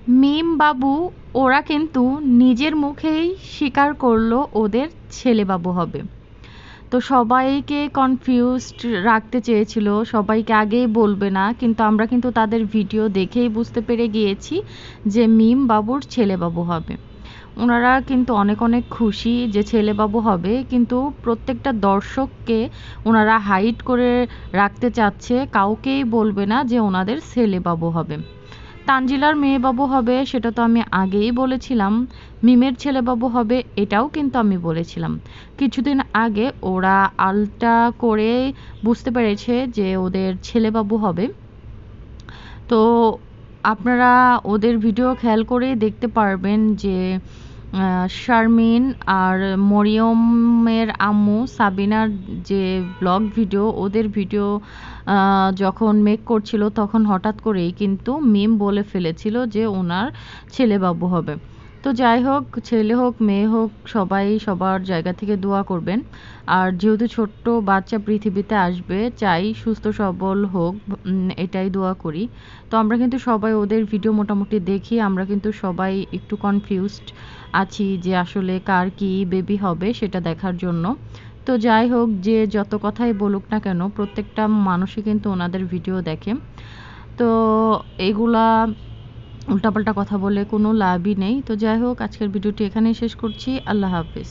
মিম বাবু ওরা কিন্তু নিজের মুখেই স্বীকার করলো ওদের ছেলে বাবু হবে। তো সবাইকে কনফিউজড রাখতে চেয়েছিল, সবাইকে আগেই বলবে না, কিন্তু আমরা কিন্তু তাদের ভিডিও দেখেই বুঝতে পেরে গিয়েছি যে মিম বাবুর ছেলে বাবু হবে। ওনারা কিন্তু অনেক অনেক খুশি যে ছেলে বাবু হবে, কিন্তু প্রত্যেকটা দর্শককে ওনারা হাইড করে রাখতে চাচ্ছে, কাউকেই বলবে না যে ওনাদের ছেলে বাবু হবে। তানজিলার মেয়ে বাবু হবে সেটা তো আমি আগেই বলেছিলাম, মিমের ছেলে বাবু হবে এটাও কিন্তু আমি বলেছিলাম। কিছুদিন আগে ওরা আলটা করে বুঝতে পেরেছে যে ওদের ছেলে বাবু হবে। তো আপনারা ওদের ভিডিও খেয়াল করে দেখতে পারবেন যে শারমিন আর মরিয়মের আম্মু সাবিনার যে ব্লগ ভিডিও, ওদের ভিডিও যখন মেক করছিল তখন হঠাৎ করেই কিন্তু মিম বলে ফেলেছিল যে ওনার ছেলে বাবু হবে। তো যাই হোক, ছেলে হোক মেয়ে হোক সবাই সবার জায়গা থেকে দোয়া করবেন। আর যেহেতু ছোট্ট বাচ্চা পৃথিবীতে আসবে, চাই সুস্থ সবল হোক, এটাই দোয়া করি। তো আমরা কিন্তু সবাই ওদের ভিডিও মোটামুটি দেখি, আমরা কিন্তু সবাই একটু কনফিউজড আছি যে আসলে কার কি বেবি হবে সেটা দেখার জন্য। তো যাই হোক, যে যত কথাই বলুক না কেন প্রত্যেকটা মানুষই কিন্তু ওনাদের ভিডিও দেখে। তো এগুলা উল্টাপাল্টা কথা বলে কোনো লাভই নেই। তো যাই হোক, আজকের ভিডিওটি এখানেই শেষ করছি। আল্লাহ হাফিজ।